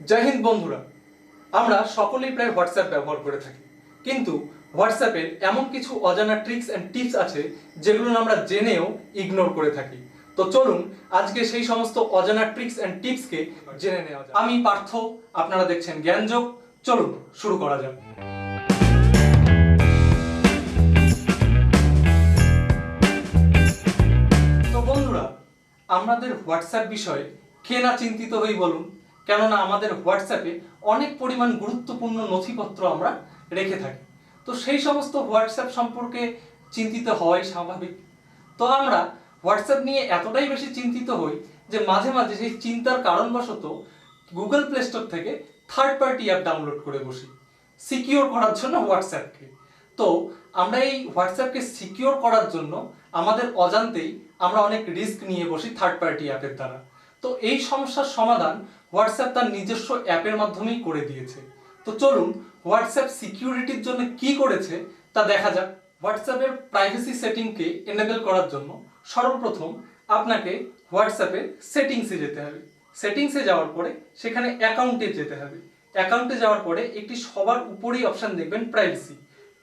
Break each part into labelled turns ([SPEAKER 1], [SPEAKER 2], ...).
[SPEAKER 1] জয় হিন্দ বন্ধুরা, আমরা সকলেই প্রায় হোয়াটসঅ্যাপ ব্যবহার করে থাকি। কিন্তু হোয়াটসঅ্যাপের এমন কিছু অজানা ট্রিক্স অ্যান্ড টিপস আছে যেগুলো আমরা জেনেও ইগনোর করে থাকি। তো চলুন আজকে সেই সমস্ত অজানা ট্রিক্স অ্যান্ড টিপসকে জেনে নেওয়া যাক। আমি পার্থ, আপনারা দেখছেন জ্ঞানযোগ। চলুন শুরু করা যাক। তো বন্ধুরা, আমাদের হোয়াটসঅ্যাপ বিষয়ে কে না চিন্তিত হই বলুন, কেননা আমাদের হোয়াটসঅ্যাপে অনেক পরিমাণ গুরুত্বপূর্ণ নথিপত্র আমরা রেখে থাকি। তো সেই সমস্ত হোয়াটসঅ্যাপ সম্পর্কে চিন্তিত হওয়াই স্বাভাবিক। তো আমরা হোয়াটসঅ্যাপ নিয়ে এতটাই বেশি চিন্তিত হই যে মাঝে মাঝে সেই চিন্তার কারণবশত গুগল প্লে স্টোর থেকে থার্ড পার্টি অ্যাপ ডাউনলোড করে বসি সিকিউর করার জন্য হোয়াটসঅ্যাপকে। তো আমরা এই হোয়াটসঅ্যাপকে সিকিউর করার জন্য আমাদের অজান্তেই আমরা অনেক রিস্ক নিয়ে বসি থার্ড পার্টি অ্যাপের দ্বারা। তো এই সমস্যার সমাধান হোয়াটসঅ্যাপ তার নিজস্ব অ্যাপের মাধ্যমেই করে দিয়েছে। তো চলুন হোয়াটসঅ্যাপ সিকিউরিটির জন্য কি করেছে তা দেখা যাক। হোয়াটসঅ্যাপের প্রাইভেসি সেটিংকে এনেবল করার জন্য সর্বপ্রথম আপনাকে হোয়াটসঅ্যাপের সেটিংসে যেতে হবে। সেটিংসে যাওয়ার পরে সেখানে অ্যাকাউন্টে যেতে হবে। অ্যাকাউন্টে যাওয়ার পরে একটি সবার উপরেই অপশন দেখবেন প্রাইভেসি।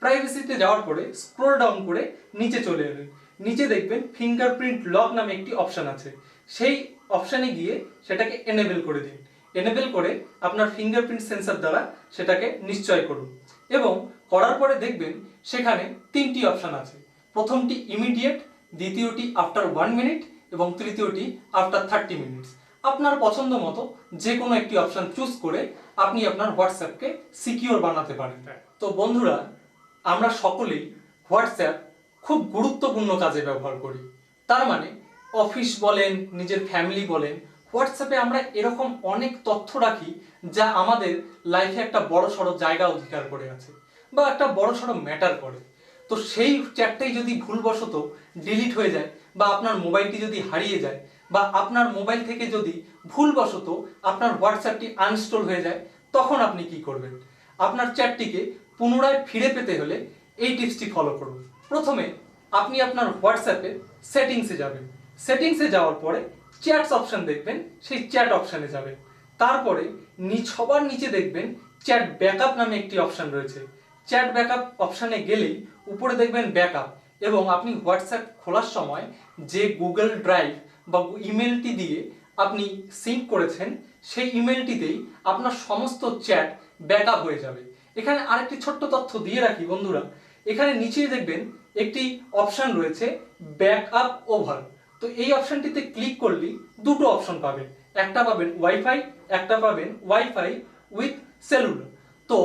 [SPEAKER 1] প্রাইভেসিতে যাওয়ার পরে স্ক্রল ডাউন করে নিচে চলে এলেন। নিচে দেখবেন ফিঙ্গারপ্রিন্ট লক নামে একটি অপশন আছে। সেই অপশানে গিয়ে সেটাকে এনেবল করে দিন। এনেবল করে আপনার ফিঙ্গারপ্রিন্ট সেন্সর দ্বারা সেটাকে নিশ্চয় করুন এবং করার পরে দেখবেন সেখানে তিনটি অপশন আছে। প্রথমটি ইমিডিয়েট, দ্বিতীয়টি আফটার 1 মিনিট এবং তৃতীয়টি আফটার 30 মিনিটস। আপনার পছন্দ মতো যে কোনো একটি অপশন চুজ করে আপনি আপনার হোয়াটসঅ্যাপকে সিকিউর বানাতে পারেন। তো বন্ধুরা, আমরা সকলেই হোয়াটসঅ্যাপ খুব গুরুত্বপূর্ণ কাজে ব্যবহার করি। তার মানে অফিস বলেন, নিজের ফ্যামিলি বলেন, হোয়াটসঅ্যাপে আমরা এরকম অনেক তথ্য রাখি যা আমাদের লাইফে একটা বড়সড় জায়গা অধিকার করে আছে বা একটা বড়সড় ম্যাটার করে। তো সেই চ্যাটটাই যদি ভুলবশত ডিলিট হয়ে যায় বা আপনার মোবাইলটি যদি হারিয়ে যায় বা আপনার মোবাইল থেকে যদি ভুলবশত আপনার হোয়াটসঅ্যাপটি আনইনস্টল হয়ে যায়, তখন আপনি কি করবেন? আপনার চ্যাটটিকে পুনরায় ফিরে পেতে হলে এই টিপসটি ফলো করুন। প্রথমে আপনি আপনার হোয়াটসঅ্যাপে সেটিংসে যাবেন। সেটিংসে যাওয়ার পরে চ্যাটস অপশন দেখবেন, সেই চ্যাট অপশানে যাবেন। তারপরে সবার নিচে দেখবেন চ্যাট ব্যাকআপ নামে একটি অপশান রয়েছে। চ্যাট ব্যাকআপ অপশানে গেলেই উপরে দেখবেন ব্যাকআপ এবং আপনি হোয়াটসঅ্যাপ খোলার সময় যে গুগল ড্রাইভ বা ইমেলটি দিয়ে আপনি সিঙ্ক করেছেন সেই ইমেলটিতেই আপনার সমস্ত চ্যাট ব্যাকআপ হয়ে যাবে। এখানে আরেকটি ছোট্ট তথ্য দিয়ে রাখি বন্ধুরা, এখানে নিচেই দেখবেন একটি অপশান রয়েছে ব্যাকআপ ওভার। তো এই অপশনটিতে ক্লিক করলেই দুটো অপশন পাবেন, একটা পাবেন ওয়াইফাই, একটা পাবেন ওয়াইফাই উইথ সেলুলার। তো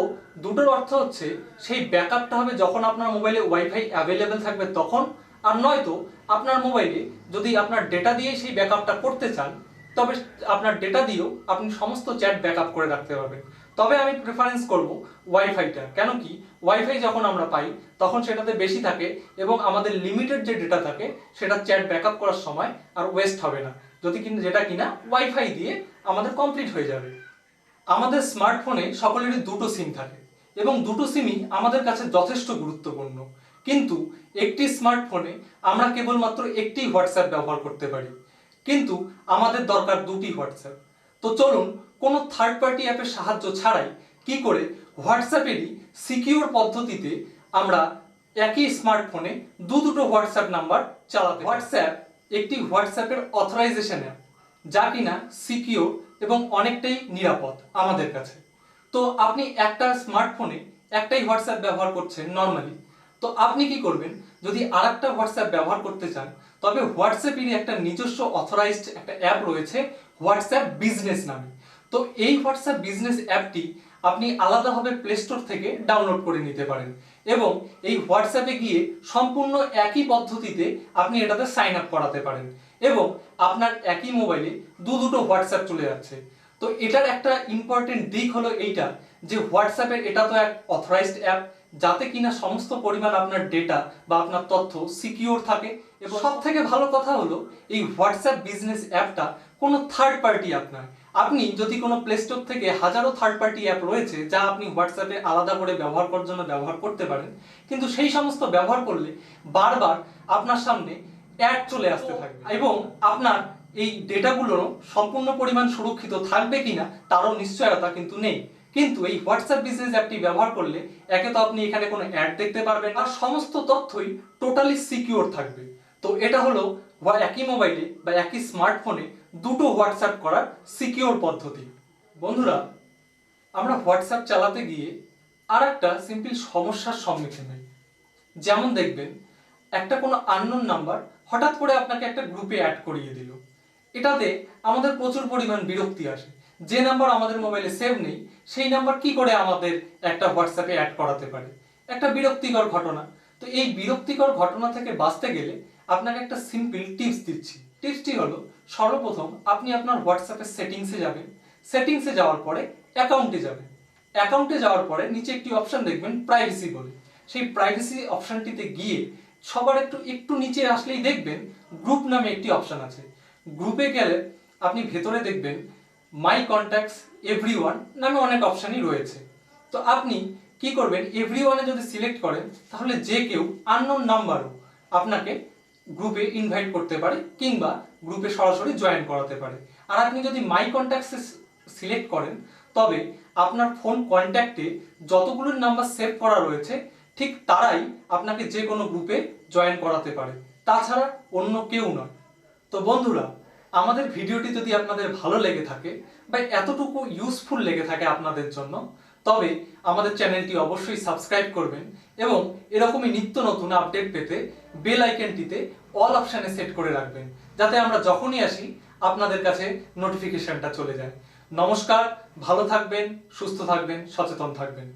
[SPEAKER 1] দুটোর অর্থ হচ্ছে সেই ব্যাকআপটা হবে যখন আপনার মোবাইলে ওয়াইফাই অ্যাভেলেবেল থাকবে তখন, আর নয়তো আপনার মোবাইলে যদি আপনার ডেটা দিয়ে সেই ব্যাকআপটা করতে চান তবে আপনার ডেটা দিয়েও আপনি সমস্ত চ্যাট ব্যাকআপ করে রাখতে পারবেন। তবে আমি প্রেফারেন্স করব ওয়াইফাইটা, কেন কি ওয়াইফাই যখন আমরা পাই তখন সেটাতে বেশি থাকে এবং আমাদের লিমিটেড যে ডেটা থাকে সেটা চ্যাট ব্যাকআপ করার সময় আর ওয়েস্ট হবে না, যদি যেটা কিনা ওয়াইফাই দিয়ে আমাদের কমপ্লিট হয়ে যাবে। আমাদের স্মার্টফোনে সকলেরই দুটো সিম থাকে এবং দুটো সিমই আমাদের কাছে যথেষ্ট গুরুত্বপূর্ণ। কিন্তু একটি স্মার্টফোনে আমরা কেবলমাত্র একটি হোয়াটসঅ্যাপ ব্যবহার করতে পারি, কিন্তু আমাদের দরকার দুটি হোয়াটসঅ্যাপ। তো চলুন কোনো থার্ড পার্টি অ্যাপের সাহায্য ছাড়াই কি করে হোয়াটসঅ্যাপেরই সিকিউর পদ্ধতিতে আমরা একই স্মার্টফোনে দুটো হোয়াটসঅ্যাপ নাম্বার চালাতে। হোয়াটসঅ্যাপ একটি হোয়াটসঅ্যাপের অথরাইজেশন অ্যাপ যা কিনা সিকিউর এবং অনেকটাই নিরাপদ আমাদের কাছে। তো আপনি একটা স্মার্টফোনে একটাই হোয়াটসঅ্যাপ ব্যবহার করছেন নর্মালি, তো আপনি কি করবেন? যদি আরেকটা হোয়াটসঅ্যাপ ব্যবহার করতে চান তবে হোয়াটসঅ্যাপেরই একটা নিজস্ব অথরাইজড একটা অ্যাপ রয়েছে হোয়াটসঅ্যাপ বিজনেস নামে। তো এই হোয়াটসঅ্যাপ বিজনেস অ্যাপটি আপনি আলাদাভাবে প্লে স্টোর থেকে ডাউনলোড করে নিতে পারেন এবং এই হোয়াটসঅ্যাপে গিয়ে সম্পূর্ণ একই পদ্ধতিতে আপনি এটাতে সাইন আপ করাতে পারেন এবং আপনার একই মোবাইলে দুটো হোয়াটসঅ্যাপ চলে যাচ্ছে। তো এটার একটা ইম্পর্টেন্ট দিক হলো এইটা যে হোয়াটসঅ্যাপের এটা তো এক অথরাইজড অ্যাপ যাতে কিনা সমস্ত পরিমাণ আপনার ডেটা বা আপনার তথ্য সিকিউর থাকে। এবং সব থেকে ভালো কথা হলো এই হোয়াটসঅ্যাপ বিজনেস অ্যাপটা কোনো থার্ড পার্টি অ্যাপ নয়। আপনি যদি কোনো প্লে স্টোর থেকে হাজারো থার্ড পার্টি অ্যাপ রয়েছে যা আপনি হোয়াটসঅ্যাপে আলাদা করে ব্যবহার করার জন্য ব্যবহার করতে পারেন, কিন্তু সেই সমস্ত ব্যবহার করলে বারবার আপনার সামনে অ্যাড চলে আসতে থাকবে এবং আপনার এই ডেটাগুলো সম্পূর্ণ পরিমাণ সুরক্ষিত থাকবে কিনা তারও নিশ্চয়তা কিন্তু নেই। কিন্তু এই হোয়াটসঅ্যাপ বিজনেস অ্যাপটি ব্যবহার করলে একে তো আপনি এখানে কোনো অ্যাড দেখতে পারবেন আর সমস্ত তথ্যই টোটালি সিকিউর থাকবে। তো এটা হলো একই মোবাইলে বা একই স্মার্টফোনে দুটো হোয়াটসঅ্যাপ করার সিকিউর পদ্ধতি। বন্ধুরা, আমরা হোয়াটসঅ্যাপ চালাতে গিয়ে আর একটা সিম্পল সমস্যার সম্মুখীন হই। যেমন দেখবেন, একটা কোনো আননোন নাম্বার হঠাৎ করে আপনাকে একটা গ্রুপে অ্যাড করিয়ে দিল। এটাতে আমাদের প্রচুর পরিমাণ বিরক্তি আসে। যে নাম্বার আমাদের মোবাইলে সেভ নেই সেই নাম্বার কি করে আমাদের একটা হোয়াটসঅ্যাপে অ্যাড করাতে পারে, একটা বিরক্তিকর ঘটনা। তো এই বিরক্তিকর ঘটনা থেকে বাঁচতে গেলে আপনাকে একটা সিম্পল টিপস দিচ্ছি। টিপসটি হলো, সর্বপ্রথম আপনি আপনার হোয়াটসঅ্যাপের সেটিংসে যাবেন। সেটিংসে যাওয়ার পরে অ্যাকাউন্টে যাবেন। অ্যাকাউন্টে যাওয়ার পরে নিচে একটি অপশন দেখবেন প্রাইভেসি বলে। সেই প্রাইভেসি অপশনটিতে গিয়ে সবার একটু নিচে আসলেই দেখবেন গ্রুপ নামে একটি অপশন আছে। গ্রুপে গেলে আপনি ভেতরে দেখবেন মাই কন্ট্যাক্টস এভরিওয়ান নামে অনেক অপশনই রয়েছে। তো আপনি কি করবেন, এভরিওয়ানে যদি সিলেক্ট করেন তাহলে যে কেউ আননোন নাম্বারও আপনাকে গ্রুপে ইনভাইট করতে পারে কিংবা গ্রুপে সরাসরি জয়েন করাতে পারে। আর আপনি যদি মাই কন্ট্যাক্টসে সিলেক্ট করেন তবে আপনার ফোন কন্ট্যাক্টে যতগুলো নাম্বার সেভ করা রয়েছে ঠিক তারাই আপনাকে যে কোনো গ্রুপে জয়েন করাতে পারে, তাছাড়া অন্য কেউ নয়। তো বন্ধুরা, আমাদের ভিডিওটি যদি আপনাদের ভালো লেগে থাকে বা এতটুকু ইউজফুল লেগে থাকে আপনাদের জন্য, তবে আমাদের চ্যানেলটি অবশ্যই সাবস্ক্রাইব করবেন এবং এরকমই নিত্য নতুন আপডেট পেতে বেল আইকনটিতে অল অপশানে সেট করে রাখবেন, যাতে আমরা যখনই আসি আপনাদের কাছে নোটিফিকেশনটা চলে যায়। নমস্কার, ভালো থাকবেন, সুস্থ থাকবেন, সচেতন থাকবেন।